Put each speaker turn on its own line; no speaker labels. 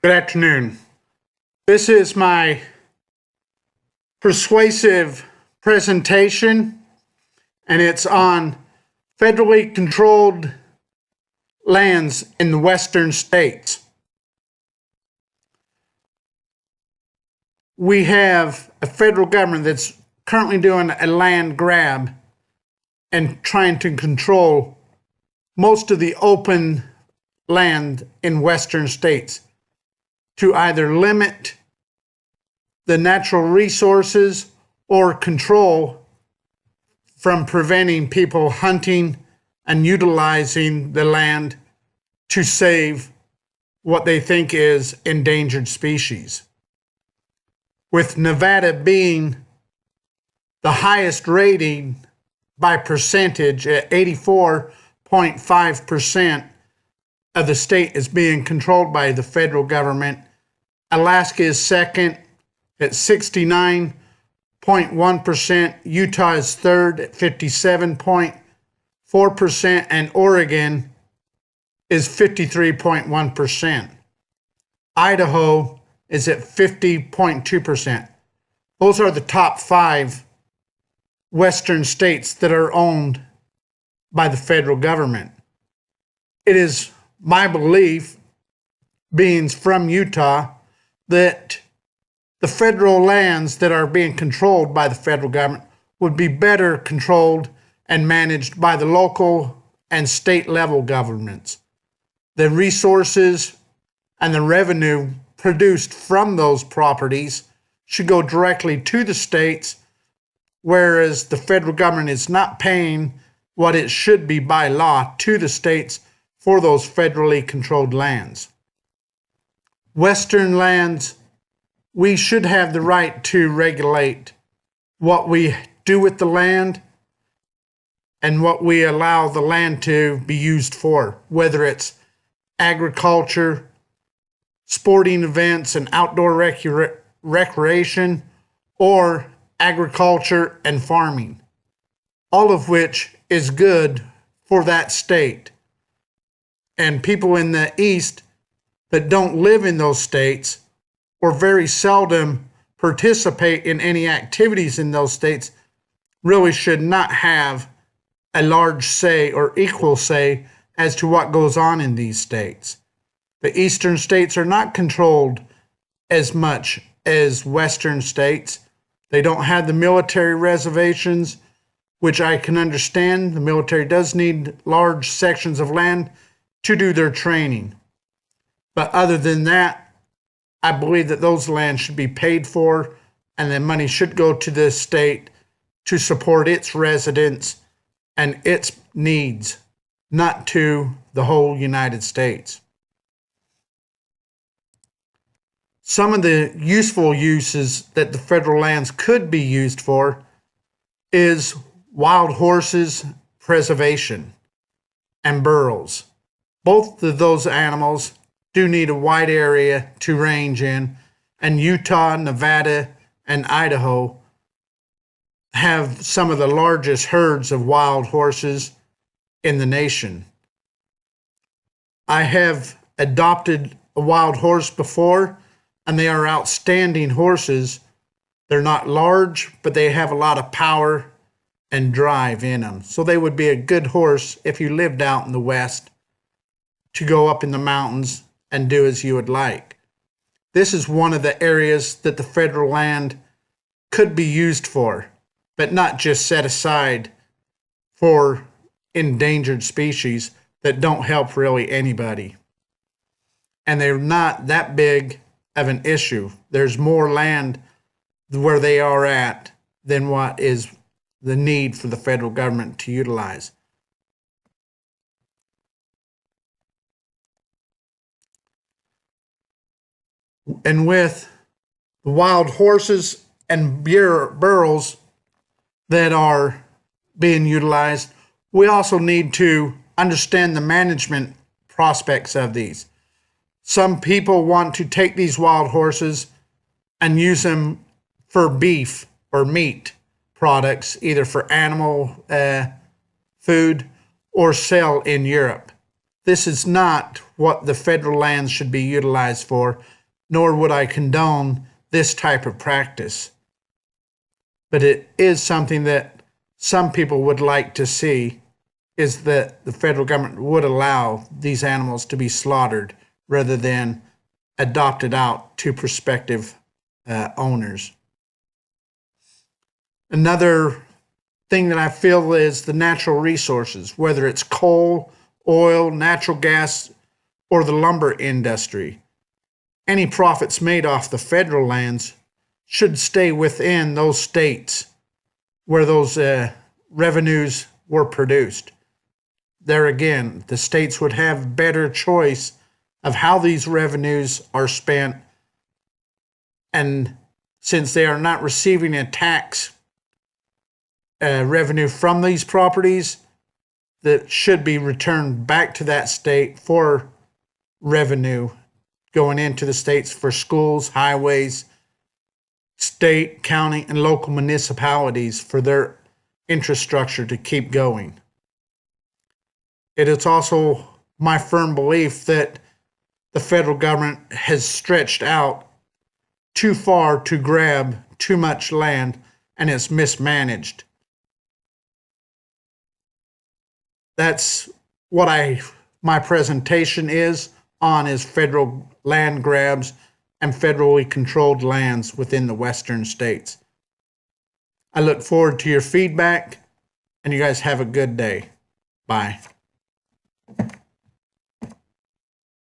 Good afternoon. This is my persuasive presentation, and it's on federally controlled lands in the western states. We have a federal government that's currently doing a land grab and trying to control most of the open land in western states to either limit the natural resources or control from preventing people hunting and utilizing the land to save what they think is endangered species. With Nevada being the highest rating by percentage at 84.5% of the state is being controlled by the federal government. Alaska is second at 69.1%. Utah is third at 57.4%, and Oregon is 53.1%. Idaho is at 50.2%. Those are the top 5 western states that are owned by the federal government. It is my belief, being from Utah, that the federal lands that are being controlled by the federal government would be better controlled and managed by the local and state level governments. The resources and the revenue produced from those properties should go directly to the states, whereas the federal government is not paying what it should be by law to the states for those federally controlled lands. Western lands, we should have the right to regulate what we do with the land and what we allow the land to be used for, whether it's agriculture, sporting events and outdoor recreation, or agriculture and farming, all of which is good for that state. And people in the East that don't live in those states or very seldom participate in any activities in those states really should not have a large say or equal say as to what goes on in these states. The eastern states are not controlled as much as western states. They don't have the military reservations, which I can understand. The military does need large sections of land to do their training. But other than that, I believe that those lands should be paid for, and the money should go to the state to support its residents and its needs, not to the whole United States. Some of the useful uses that the federal lands could be used for is wild horses preservation and burros. Both of those animals do need a wide area to range in, and Utah, Nevada, and Idaho have some of the largest herds of wild horses in the nation. I have adopted a wild horse before, and they are outstanding horses. They're not large, but they have a lot of power and drive in them. So they would be a good horse if you lived out in the West to go up in the mountains and do as you would like. This is one of the areas that the federal land could be used for, but not just set aside for endangered species that don't help really anybody. And they're not that big of an issue. There's more land where they are at than what is the need for the federal government to utilize. And with the wild horses and burros that are being utilized, we also need to understand the management prospects of these. Some people want to take these wild horses and use them for beef or meat products, either for animal food or sell in Europe. This is not what the federal lands should be utilized for, nor would I condone this type of practice. But it is something that some people would like to see, is that the federal government would allow these animals to be slaughtered rather than adopted out to prospective owners. Another thing that I feel is the natural resources, whether it's coal, oil, natural gas, or the lumber industry. Any profits made off the federal lands should stay within those states where those revenues were produced. There again, the states would have better choice of how these revenues are spent, and since they are not receiving a tax revenue from these properties, that should be returned back to that state for revenue going into the states for schools, highways, state, county, and local municipalities for their infrastructure to keep going. It is also my firm belief that the federal government has stretched out too far to grab too much land, and it's mismanaged. That's what my presentation is federal land grabs and federally controlled lands within the western states. I look forward to your feedback, and you guys have a good day. Bye.